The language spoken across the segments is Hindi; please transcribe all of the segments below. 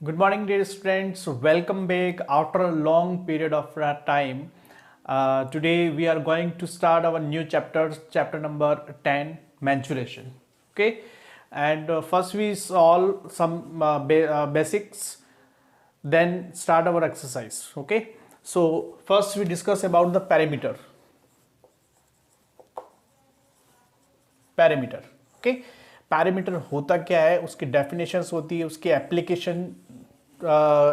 Good morning, dear students. Welcome back after a long period of time. Today we are going to start our new chapter number 10, mensuration. Okay, and first we solve some basics, then start our exercise. Okay, so first we discuss about the perimeter. Parameter okay parameter होता क्या है, उसकी डेफिनेशंस होती है, उसकी एप्लीकेशन,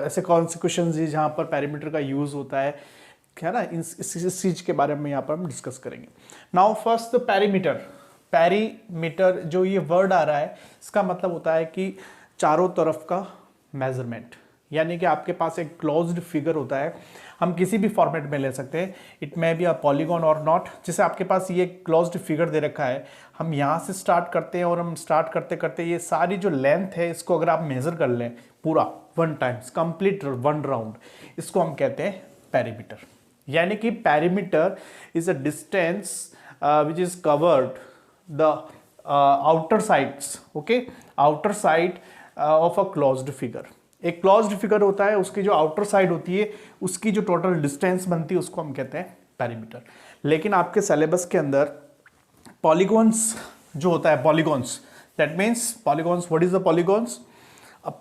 ऐसे कौन से क्वेश्चन है जहाँ पर पैरामीटर का यूज होता है, क्या ना, इस चीज के बारे में यहाँ पर हम डिस्कस करेंगे. Now first parameter. पैरीमीटर जो ये वर्ड आ रहा है, इसका मतलब होता है कि चारों तरफ का मेजरमेंट, यानी कि आपके पास एक क्लोज्ड फिगर होता है. हम किसी भी फॉर्मेट में ले सकते हैं, it may be a polygon और नॉट. जैसे आपके पास ये क्लोज्ड फिगर दे रखा है, हम यहाँ से स्टार्ट करते हैं और हम स्टार्ट करते करते ये सारी जो लेंथ है, इसको अगर आप मेजर कर लें पूरा one times complete one round, इसको हम कहते हैं पेरीमीटर. यानी कि perimeter is a distance which is covered the outer sides, okay, outer side of a closed figure. एक क्लोज्ड फिगर होता है, उसकी जो आउटर साइड होती है, उसकी जो टोटल डिस्टेंस बनती है, उसको हम कहते हैं पेरीमीटर. लेकिन आपके सिलेबस के अंदर पॉलीगॉन्स जो होता है, polygons, that means polygons, what is the polygons?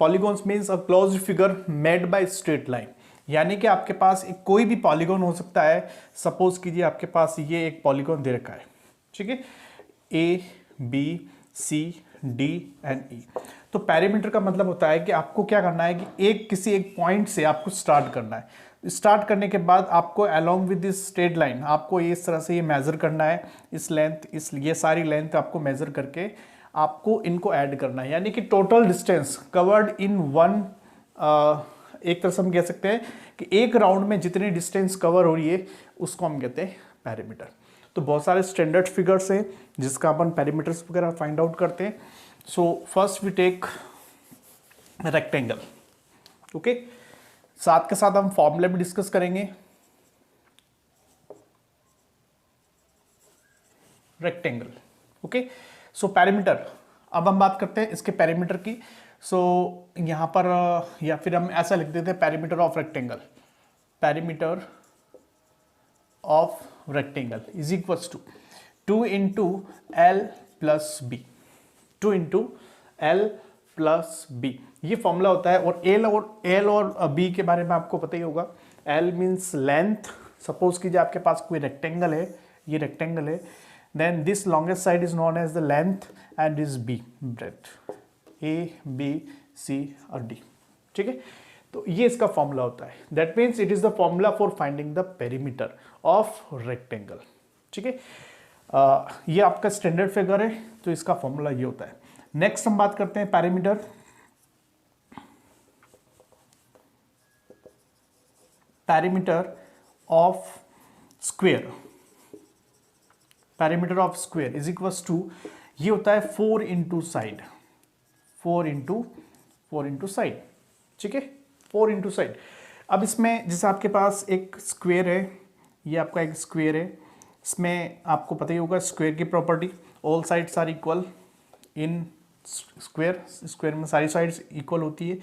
Polygons means a closed figure made by straight line. यानी कि आपके पास एक कोई भी पॉलीगॉन हो सकता है. सपोज कीजिए आपके पास ये एक पॉलीगॉन दे रखा है, ठीक है, A B C D and E. तो पेरीमीटर का मतलब होता है कि आपको क्या करना है कि किसी एक पॉइंट से आपको स्टार्ट करना है. स्टार्ट करने के बाद आपको along with this straight line आपको इस तरह से ये मेजर करना है, इस लेंथ, ये सारी लेंथ आपको मेजर करके आपको इनको ऐड करना है. यानी कि total distance covered in one, एक तरह से हम कह सकते हैं कि एक राउंड में जितनी डिस्टेंस कवर हो रही है, उसको हम कहते हैं पेरीमीटर. तो बहुत सारे स्टैंडर्ड फिगर्स हैं जिसका अपन पेरीमीटर्स वगैरह फाइंड आउट करते हैं. So first we take rectangle. Okay, साथ के साथ हम फॉर्मूला भी डिस्कस करेंगे. Rectangle, okay. सो पेरीमीटर, अब हम बात करते हैं इसके पेरीमीटर की. सो यहां पर या फिर हम ऐसा लिख देते हैं, perimeter of rectangle. Perimeter of rectangle is equals to 2 into L plus B. 2 into L plus B, ये फॉर्मूला होता है. और एल और बी के बारे में आपको पता ही होगा. L means length. सपोज कीजिए आपके पास कोई रेक्टेंगल है, ये रेक्टेंगल है, then this longest side is known as the length and is B, breadth, A B C और डी, ठीक है. तो ये इसका फॉर्मूला होता है. That means it is the formula for finding the perimeter of rectangle, ठीक है. ये आपका स्टैंडर्ड फिगर है, तो इसका फॉर्मूला ये होता है. नेक्स्ट हम बात करते हैं perimeter. Perimeter of square. Perimeter of square is equals to, ये होता है 4 इंटू साइड, 4 इंटू साइड, ठीक है, 4 इंटू साइड. अब इसमें जैसे आपके पास एक स्क्वायर है, ये आपका एक स्क्वायर है, इसमें आपको पता ही होगा स्क्वायर की property, all sides are equal in square. Square में सारी साइड्स इक्वल होती है.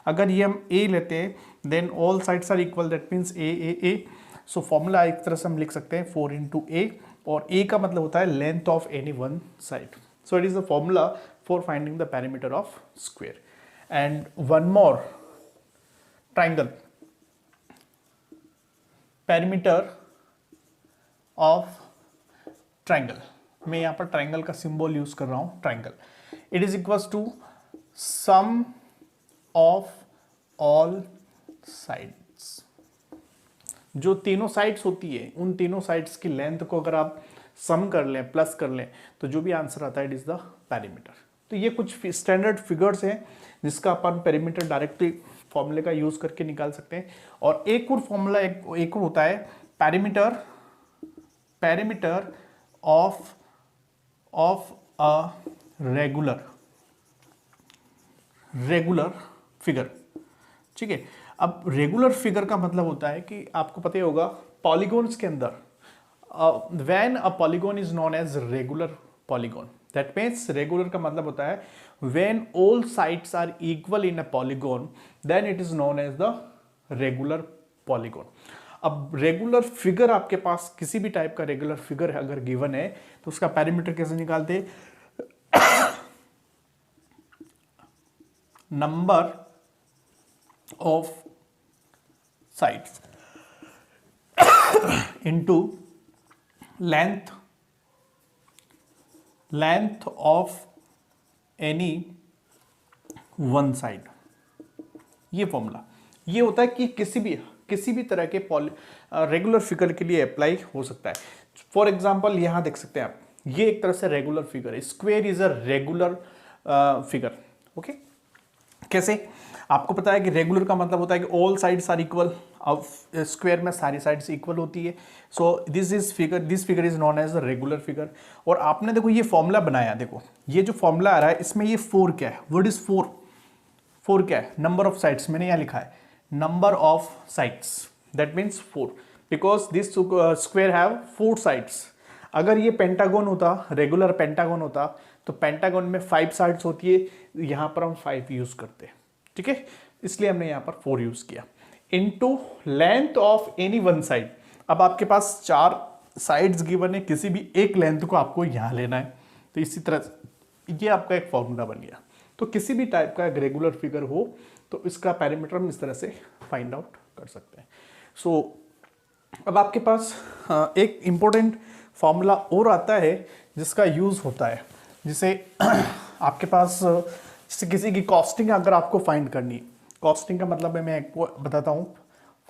अगर ये हम ए लेते हैं, then all sides are equal, that means A A A. So formula एक तरह से हम लिख सकते हैं 4 इंटू ए, और ए का मतलब होता है length of any one side. So it is the formula for finding the perimeter of square. And one more, triangle. Perimeter of triangle, मैं यहाँ पर ट्राइंगल का सिंबल यूज कर रहा हूँ, triangle. It is equals to sum of all sides. जो तीनों साइड्स होती है, उन तीनों साइड्स की लेंथ को अगर आप सम कर लें, प्लस कर लें, तो जो भी आंसर आता है इट इज द पेरीमीटर. तो ये कुछ स्टैंडर्ड फिगर्स हैं जिसका अपन पेरीमीटर डायरेक्टली फॉर्मूले का यूज करके निकाल सकते हैं. और एक और फॉर्मूला एक और होता है perimeter of a regular figure, ठीक है. अब रेगुलर फिगर का मतलब होता है कि आपको पता ही होगा पॉलीगॉन्स के अंदर, when a polygon is known as regular polygon, that means regular का मतलब होता है when all sides are equal in a polygon then it is known as the regular polygon. अब रेगुलर फिगर आपके पास किसी भी टाइप का रेगुलर फिगर अगर गिवन है तो उसका पैरामीटर कैसे निकालते हैं? Number of sides into length of any one side. ये फॉर्मूला ये होता है कि किसी भी तरह के रेगुलर फिगर के लिए अप्लाई हो सकता है। फॉर एग्जांपल यहां देख सकते हैं आप, ये एक तरह से रेगुलर फिगर है। Square is a regular figure. Okay, कैसे? आपको पता है कि रेगुलर का मतलब होता है कि ऑल साइड्स आर इक्वल। अब स्क्वायर में सारी साइड्स इक्वल होती है। So this figure is known as a regular figure. और आपने देखो ये फॉर्मूला बनाया, देखो ये जो फॉर्मूला आ रहा है इसमें ये 4 क्या है? What is 4? 4 क्या है? Number of sides. मैंने यहां लिखा है number of sides, that means 4 because this square have 4 sides. अगर ये पेंटागन होता, रेगुलर पेंटागन होता, तो पेंटागन में 5 साइड्स होती है, यहां पर हम 5 यूज करते हैं। ठीक है, इसलिए हमने यहां पर 4 यूज किया। Into length of any one side. अब आपके पास 4 साइड्स गिवन है, किसी भी एक लेंथ को आपको यहां लेना है। तो इसी तरह ये आपका एक फॉर्मूला बन गया। तो किसी भी टाइप का रेगुलर फिगर हो तो इसका पैरामीटर हम इस तरह से फाइंड आउट कर सकते हैं। सो अब आपके पास एक इंपॉर्टेंट फॉर्मूला और आता है जिसका यूज होता है, जिसे आपके पास जैसे किसी की कॉस्टिंग अगर आपको फाइंड करनी। कॉस्टिंग का मतलब है, मैं आपको बताता हूं।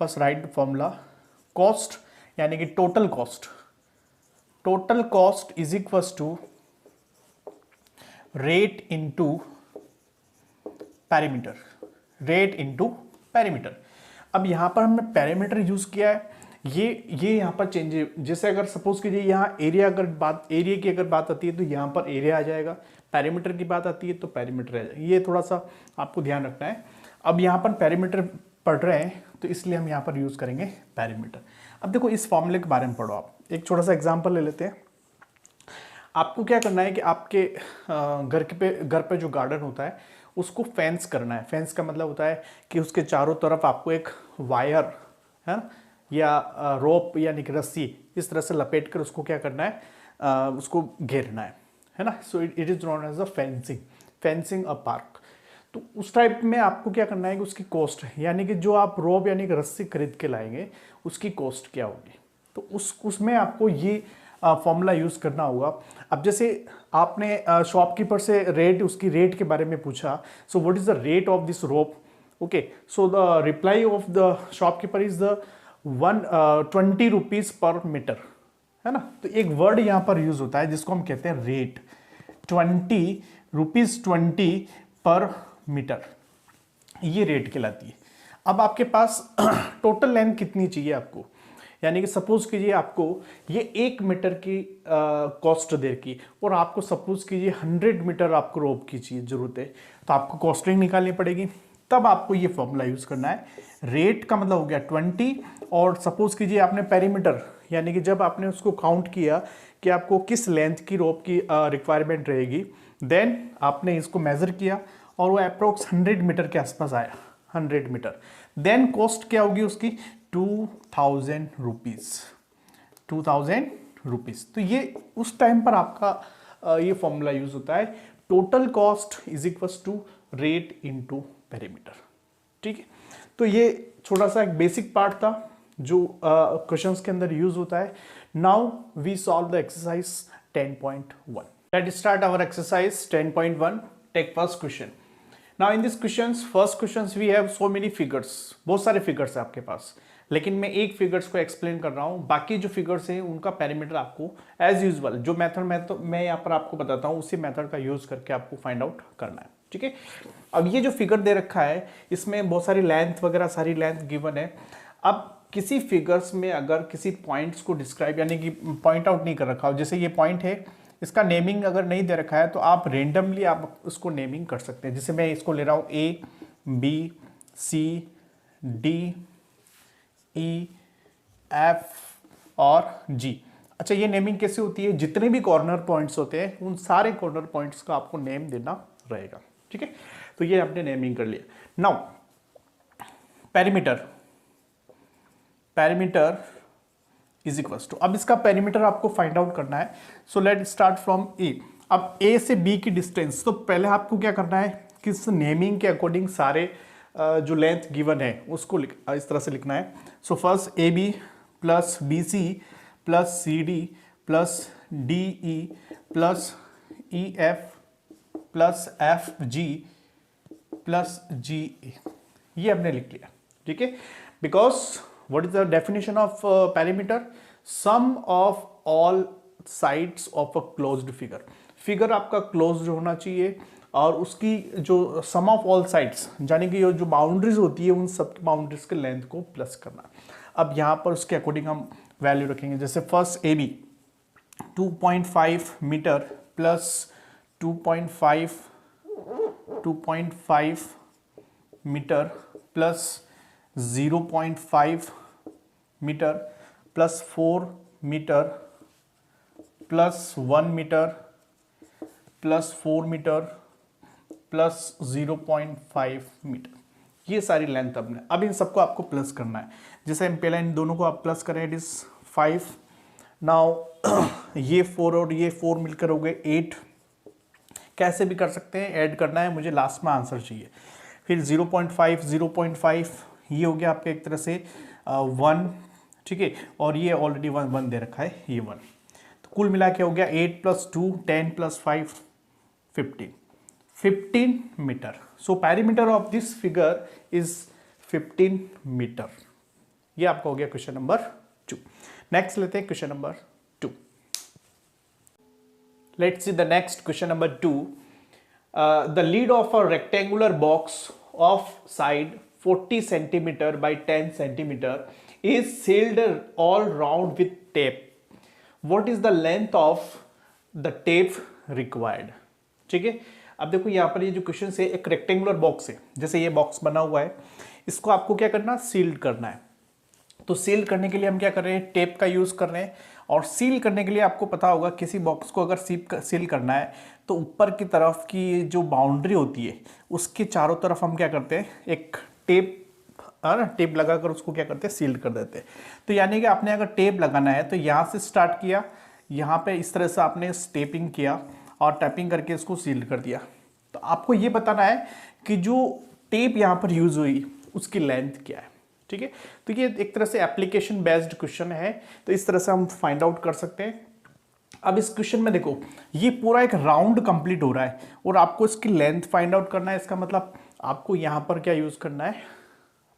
फर्स्ट राइट फॉर्मूला, कॉस्ट यानी कि total cost. Total cost is equal to rate into parameter. Rate into parameter. अब यहां पर हमने पैरामीटर यूज किया है। ये यहां पर चेंज, जैसे अगर सपोज कीजिए यहां एरिया की अगर बात आती है तो यहां पर एरिया आ जाएगा। पैरामीटर की बात आती है तो पैरामीटर आ जाएगा। ये थोड़ा सा आपको ध्यान रखना है। अब यहां पर पैरामीटर पढ़ रहे हैं तो इसलिए हम यहां पर यूज करेंगे पैरामीटर। अब देखो इस फॉर्मूले के बारे में पढ़ो आप। एक छोटा सा एग्जाम्पल ले लेते हैं। आपको क्या करना है कि आपके घर पे जो गार्डन होता है उसको फेंस करना है। फेंस का मतलब होता है कि उसके चारों तरफ आपको एक वायर है ना, या रोप यानी कि रस्सी इस तरह से लपेट कर उसको क्या करना है, उसको घेरना है ना। So it is known as a fencing a park. तो उस टाइप में आपको क्या करना है कि उसकी कॉस्ट यानी कि जो आप रोप यानी कि रस्सी खरीद के लाएंगे उसकी कॉस्ट क्या होगी, तो उसमें आपको ये फॉर्मूला यूज करना होगा। अब जैसे आपने शॉपकीपर से उसकी रेट के बारे में पूछा, so what is the rate of this rope? Okay, so the reply of the shopkeeper is the 20 rupees per metre, है ना। तो एक वर्ड यहां पर यूज होता है जिसको हम कहते हैं रेट। 20 रुपीज 20 पर मीटर, ये रेट कहलाती है। अब आपके पास टोटल लेंथ कितनी चाहिए आपको, यानी कि सपोज कीजिए आपको ये 1 मीटर की कॉस्ट दे की, और आपको सपोज कीजिए 100 मीटर आपको रोप की चाहिए जरूरत है, तो आपको कॉस्टिंग निकालनी पड़ेगी। तब आपको ये फॉर्मूला यूज करना है। रेट का मतलब हो गया 20, और सपोज कीजिए आपने पेरीमीटर यानी कि जब आपने उसको काउंट किया कि आपको किस लेंथ की रोप की रिक्वायरमेंट रहेगी, देन आपने इसको मेजर किया और वो अप्रोक्स 100 मीटर के आसपास आया। 100 मीटर, देन कॉस्ट क्या होगी उसकी? 2000 रुपीज। 2000 रुपीज। तो ये उस टाइम पर आपका ये फॉर्मूला यूज होता है। Total cost is equal to rate into perimeter. ठीक है, तो ये छोटा सा एक बेसिक पार्ट था जो क्वेश्चंस के अंदर यूज होता है। Now we solve the exercise 10.1। Let's start our exercise 10.1। Take first question. Now in this questions, first questions we have so many figures. बहुत सारे फिगर्स है आपके पास, लेकिन मैं एक फिगर्स को एक्सप्लेन कर रहा हूं। बाकी जो फिगर्स हैं उनका पैरामीटर आपको एज यूजुअल जो मेथड मैं यहाँ पर आपको बताता हूँ उसी मेथड का यूज करके आपको फाइंड आउट करना है। ठीक है, अब ये जो फिगर दे रखा है इसमें बहुत सारी लेंथ वगैरह सारी लेंथ गिवन है। अब किसी फिगर्स में अगर किसी पॉइंट्स को डिस्क्राइब यानी कि पॉइंट आउट नहीं कर रखा हो, जैसे ये पॉइंट है, इसका नेमिंग अगर नहीं दे रखा है तो आप रेंडमली आप उसको नेमिंग कर सकते हैं। जैसे मैं इसको ले रहा हूँ A, B, C, D, E, F और G। अच्छा, ये नेमिंग कैसे होती है? जितने भी कॉर्नर पॉइंट्स होते हैं उन सारे कॉर्नर पॉइंट्स का आपको नेम देना रहेगा, ठीक है। तो ये आपने नेमिंग कर लिया। Now perimeter, perimeter is equals to, अब इसका पेरीमीटर आपको फाइंड आउट करना है। So let start from A. अब ए से बी की डिस्टेंस, तो पहले आपको क्या करना है, किस नेमिंग के अकॉर्डिंग सारे जो लेंथ गिवन है उसको इस तरह से लिखना है। So first A B plus B C plus C D plus D E plus E F plus F G plus G A, ये हमने लिख लिया, ठीक है। Because what is the definition of perimeter? Sum of all sides of a closed figure. Figure आपका क्लोज्ड होना चाहिए और उसकी जो सम ऑफ ऑल साइड्स, यानी कि जो बाउंड्रीज होती है उन सब बाउंड्रीज के लेंथ को प्लस करना। अब यहाँ पर उसके अकॉर्डिंग हम वैल्यू रखेंगे। जैसे first A B 2.5 metre plus 2.5 metre plus 0.5 metre plus 4 metre plus 1 metre plus 4 metre plus 0.5 metre, ये सारी लेंथ अपने। अब इन सबको आपको प्लस करना है। जैसे हम पहले इन दोनों को आप प्लस करें, इट इज 5। नाउ ये 4 और ये 4 मिलकर हो गए 8। कैसे भी कर सकते हैं, ऐड करना है, मुझे लास्ट में आंसर चाहिए। फिर 0.5 ये हो गया आपका एक तरह से 1, ठीक है। और ये ऑलरेडी 1 दे रखा है, ये 1। तो कुल मिला के हो गया 8 + 2 10 + 5 15 metre. So perimeter of this figure is 15 metre. ये आपका हो गया क्वेश्चन नंबर 2। नेक्स्ट लेते हैं question number 2। Let's see the next question number 2। The lead of a rectangular box of side 40 centimetre by 10 centimetre is sealed all round with tape. What is the length of the tape required? ठीक है। अब देखो यहाँ पर ये जो क्वेश्चन है, एक रेक्टेंगुलर बॉक्स है, जैसे ये बॉक्स बना हुआ है, इसको आपको क्या करना, सील्ड करना है। तो सील करने के लिए हम क्या कर रहे हैं, टेप का यूज कर रहे हैं। और सील करने के लिए आपको पता होगा, किसी बॉक्स को अगर सील करना है तो ऊपर की तरफ की जो बाउंड्री होती है उसके चारों तरफ हम क्या करते हैं, एक टेप टेप लगाकर उसको क्या करते हैं, सील कर देते हैं। तो यानी कि आपने अगर टेप लगाना है तो यहाँ से स्टार्ट किया, यहाँ पे इस तरह से आपने टेपिंग किया और टैपिंग करके इसको सील कर दिया। तो आपको ये बताना है कि जो टेप यहाँ पर यूज हुई उसकी लेंथ क्या है, ठीक है। तो ये एक तरह से एप्लीकेशन बेस्ड क्वेश्चन है, तो इस तरह से हम फाइंड आउट कर सकते हैं। अब इस क्वेश्चन में देखो, ये पूरा एक राउंड कंप्लीट हो रहा है और आपको इसकी लेंथ फाइंड आउट करना है। इसका मतलब आपको यहाँ पर क्या यूज करना है,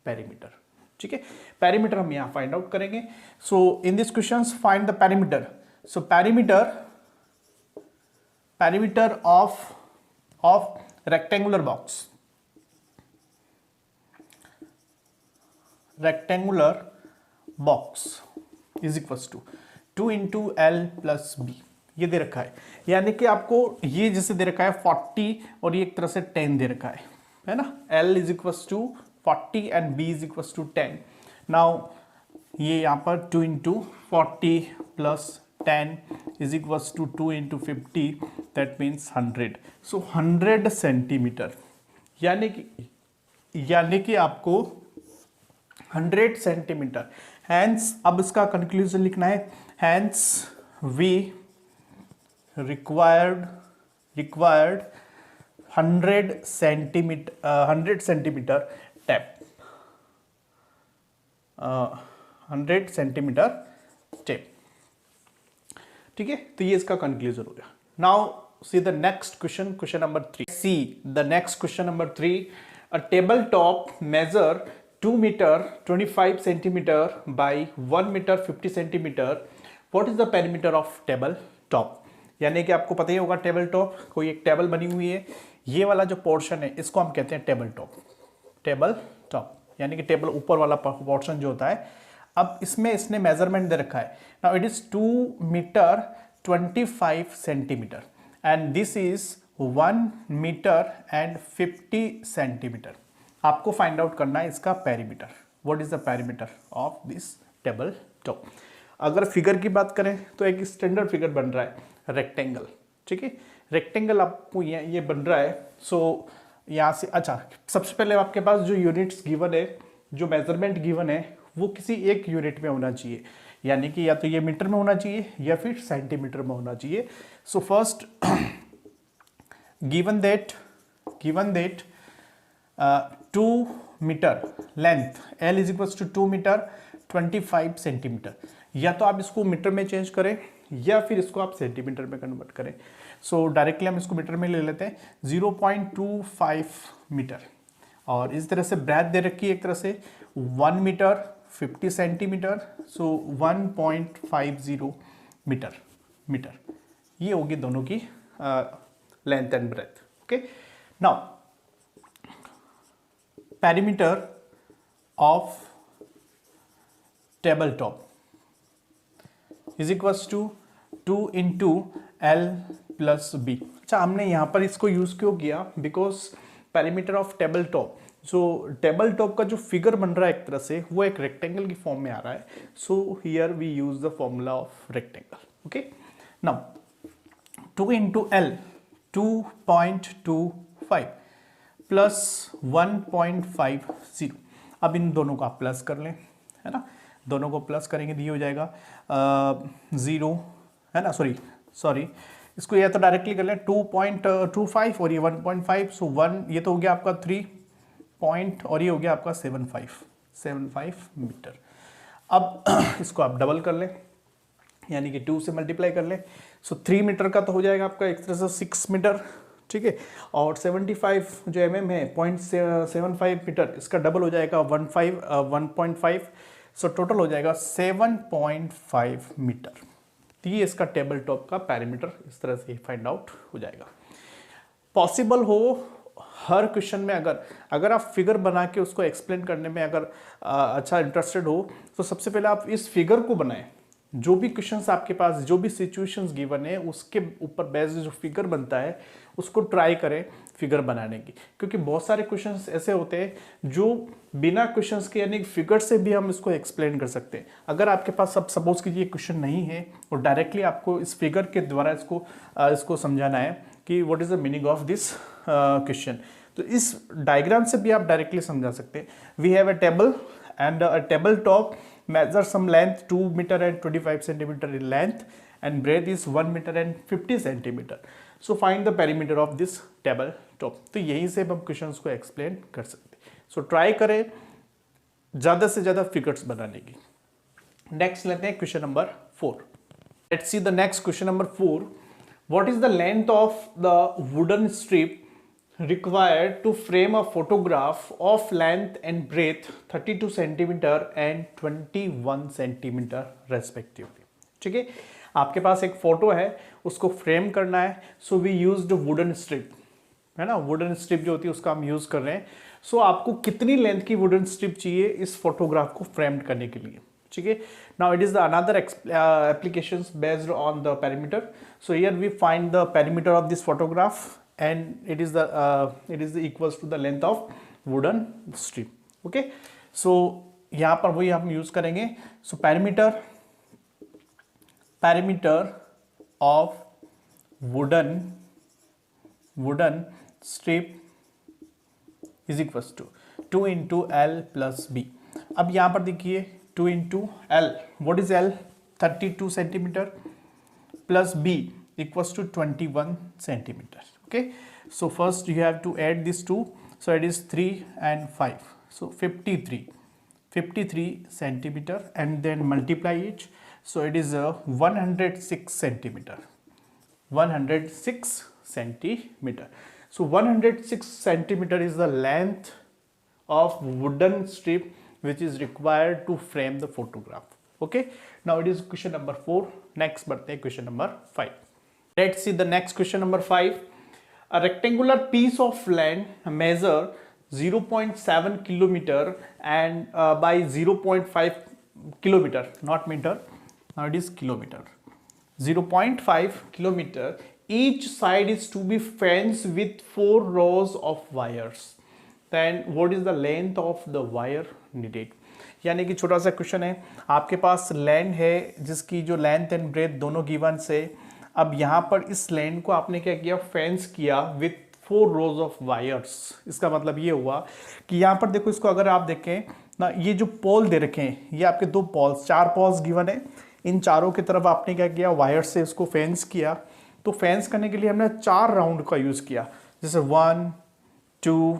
पेरीमीटर, ठीक है। पेरीमीटर हम यहाँ फाइंड आउट करेंगे। So in this question find the perimeter. So perimeter of rectangular box, rectangular box is equals to 2 × L + B, ये दे रखा है। यानी कि आपको ये जैसे दे रखा है 40 और ये एक तरह से 10 दे रखा है ना। L is equals to 40 and B is equals to 10। Now ये यहाँ पर 2 × 40 + 10 is equals to 2 × 50, that means 100। So 100 centimetre, यानी कि आपको 100 सेंटीमीटर। हैंस, अब इसका कंक्लूजन लिखना है, hence we required 100 centimetre tape, 100 centimetre tape, ठीक है। तो ये इसका कंक्लूजन हो गया। Now see the next question, question number 3। See the next question number 3। A table top measure 2 metre 25 centimetre by 1 metre 50 centimetre. What is the perimeter of table top? यानी कि आपको पता ही होगा, टेबल टॉप, कोई एक टेबल बनी हुई है, ये वाला जो पोर्शन है इसको हम कहते हैं टेबल टॉप। टेबल टॉप यानी कि टेबल ऊपर वाला पोर्शन जो होता है। अब इसमें इसने मेजरमेंट दे रखा है। Now it is 2 metre 25 centimetre and this is 1 metre and 50 centimetre. आपको फाइंड आउट करना है इसका perimeter. What is the perimeter of this table top? अगर फिगर की बात करें तो एक स्टैंडर्ड फिगर बन रहा है रेक्टेंगल, ठीक है। रेक्टेंगल आपको ये बन रहा है। सो यहाँ से अच्छा, सबसे पहले आपके पास जो यूनिट्स गिवन है, जो मेजरमेंट गिवन है, वो किसी एक यूनिट में होना चाहिए, यानी कि या तो ये मीटर में होना चाहिए या फिर सेंटीमीटर में होना चाहिए। So first given that 2 metre length L is equal to 2 metre 25 centimetre, या तो आप इसको मीटर में चेंज करें या फिर इसको आप सेंटीमीटर में कन्वर्ट करें। सो डायरेक्टली हम इसको मीटर में ले लेते हैं, 0.25 मीटर। और इस तरह से ब्रेथ दे रखी है एक तरह से 1 मीटर 50 सेंटीमीटर, सो 1.50 मीटर ये होगी दोनों की length and breadth. Okay, now perimeter of table top is equals to 2 into L plus B. अच्छा, हमने यहाँ पर इसको यूज क्यों किया? Because perimeter of table top, जो टेबल टॉप का जो फिगर बन रहा है एक तरह से, वो एक रेक्टेंगल की फॉर्म में आ रहा है। So here we use the formula of rectangle. Okay, now 2 into L 2.25 plus 1.50। अब इन दोनों को आप प्लस कर लें, है ना, दोनों को प्लस करेंगे तो ये हो जाएगा 0, है ना, सॉरी इसको या तो डायरेक्टली कर लें 2.25 और ये 1.5, सो 1 ये तो हो गया आपका 3 पॉइंट और ये हो गया आपका 75 मीटर। अब इसको आप डबल कर लें, यानी कि 2 से मल्टीप्लाई कर लें। सो 3 मीटर का तो हो जाएगा आपका एक तरह से 6 मीटर, ठीक है। और 75 जो mm है 0.75 मीटर, इसका डबल हो जाएगा 1.5। सो टोटल हो जाएगा 7.5 मीटर। तो ये इसका टेबल टॉप का पैरामीटर इस तरह से फाइंड आउट हो जाएगा। पॉसिबल हो हर क्वेश्चन में, अगर आप फिगर बना के उसको एक्सप्लेन करने में अगर अच्छा इंटरेस्टेड हो, तो सबसे पहले आप इस फिगर को बनाएं। जो भी क्वेश्चंस आपके पास, जो भी सिचुएशंस गिवन है, उसके ऊपर बेस्ड जो फिगर बनता है उसको ट्राई करें फिगर बनाने की, क्योंकि बहुत सारे क्वेश्चंस ऐसे होते हैं जो बिना क्वेश्चंस के यानी फिगर से भी हम इसको एक्सप्लेन कर सकते हैं। अगर आपके पास सब सपोज कीजिए क्वेश्चन नहीं है और डायरेक्टली आपको इस फिगर के द्वारा इसको समझाना है कि what is the meaning of this question, तो इस डायग्राम से भी आप डायरेक्टली समझा सकते हैं। We have a table and a table top measure some length 2 meter and 25 centimeter in length and breadth is 1 meter and 50 centimeter. So find the perimeter of this table top. तो यहीं से हम क्वेश्चंस को एक्सप्लेन कर सकते हैं। सो ट्राई करें ज़्यादा से ज़्यादा फिगर्स बनाने की। नेक्स्ट लेते हैं question number 4। Let's see the next question number 4। What is the length of the wooden strip required to frame a photograph of length and breadth 32 centimeter and 21 centimeter respectively? ठीक है, आपके पास एक फोटो है, उसको फ्रेम करना है। So we used wooden strip, है ना, वुडन स्ट्रिप जो होती है उसका हम यूज कर रहे हैं। सो आपको कितनी लेंथ की वुडन स्ट्रिप चाहिए इस फोटोग्राफ को फ्रेम करने के लिए? ठीक है, now it is the another applications based on the perimeter. So here we find the perimeter of this photograph and it is the equals to the length of wooden strip. Okay, so यहाँ पर वही हम यूज करेंगे। So perimeter of wooden strip is equals to 2 into L plus B। अब यहाँ पर देखिए 2 into L, what is L? 32 centimeter plus B equals to 21 centimeter. Okay, so first you have to add these two, so it is 3 and 5, so 53 centimeter, and then multiply it, so it is 106 centimeter. 106 centimeter. So 106 centimeter is the length of wooden strip which is required to frame the photograph. Okay, now it is question number 4. Next birthday question number 5. Let's see the next question number 5. A rectangular piece of land measure 0.7 kilometer and by 0.5 kilometer, not meter, now it is kilometer. 0.5 kilometer. Each side is to be fenced with 4 rows of wires. Then what is the length of the wire needed? यानी कि छोटा सा क्वेश्चन है, आपके पास लैंड है जिसकी जो लेंथ एंड ब्रेथ दोनों गिवन से, अब यहाँ पर इस लैंड को आपने क्या किया, फेंस किया विथ 4 रोज ऑफ वायर्स। इसका मतलब ये हुआ कि यहाँ पर देखो, इसको अगर आप देखें ना, ये जो पोल दे रखे हैं ये आपके 2 पोल्स, 4 पोल्स गिवन है, इन चारों की तरफ आपने क्या किया, वायर से इसको फेंस किया। तो फेंस करने के लिए हमने 4 राउंड का यूज किया, जैसे 1 2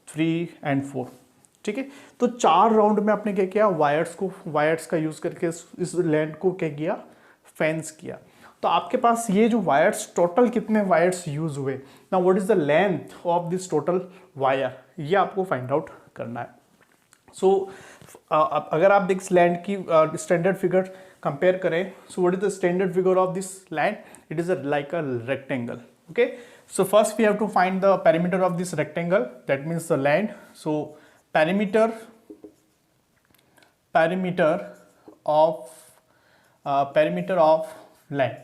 3 एंड 4, ठीक है। तो 4 राउंड में आपने क्या किया, वायर्स का यूज करके इस लैंड को क्या किया, फेंस किया। तो आपके पास ये जो वायर्स, टोटल कितने वायर्स यूज हुए ना, what is the length of this total wire, ये आपको फाइंड आउट करना है। सो अगर आप देख लैंड की स्टैंडर्ड फिगर कंपेयर करें, सो what is the standard figure of this land, it is like a rectangle, okay. So first we have to find the perimeter of this rectangle, that means the land. So perimeter of land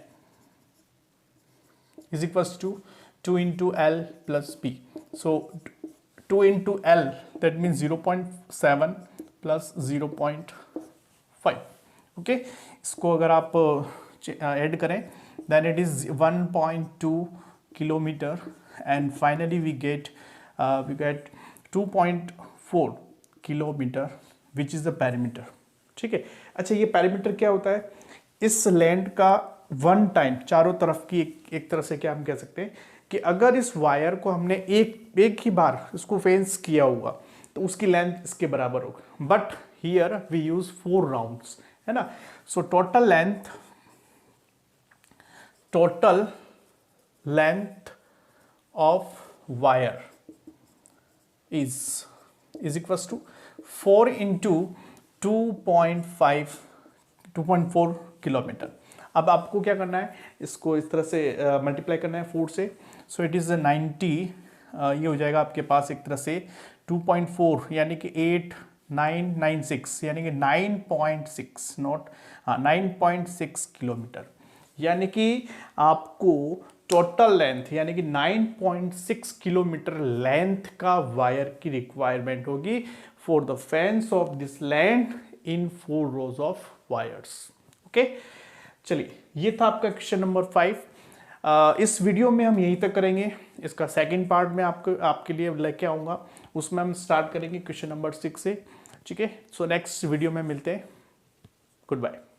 is equals to 2 into L plus B. So 2 into L, that means 0.7 plus 0.5, okay. इसको अगर आप ऐड करें, then it is 1.2 kilometer, and finally we get 2.4 kilometer, which is the perimeter, ठीक है। अच्छा, ये perimeter क्या होता है, इस लैंड का 1 टाइम चारों तरफ की एक तरह से क्या हम कह सकते हैं कि अगर इस वायर को हमने एक ही बार इसको फेंस किया हुआ तो उसकी लेंथ इसके बराबर होगा, but here we use 4 rounds, है ना। So total length of wire is equals to 4 into 2.4 kilometre. अब आपको क्या करना है, इसको इस तरह से मल्टीप्लाई करना है 4 से, सो इट इज़ 90, ये हो जाएगा आपके पास एक तरह से 2.4 यानी कि 8996, यानी कि 9.6 नॉट 9.6 किलोमीटर, यानी कि आपको टोटल लेंथ यानी कि 9.6 किलोमीटर लेंथ का वायर की रिक्वायरमेंट होगी for the fence of this land in 4 rose of wires, okay. चलिए, ये था आपका क्वेश्चन नंबर 5। इस वीडियो में हम यहीं तक करेंगे, इसका सेकंड पार्ट में आपके लिए लेके आऊँगा, उसमें हम स्टार्ट करेंगे क्वेश्चन नंबर 6 से, ठीक है। सो नेक्स्ट वीडियो में मिलते हैं, गुड बाय।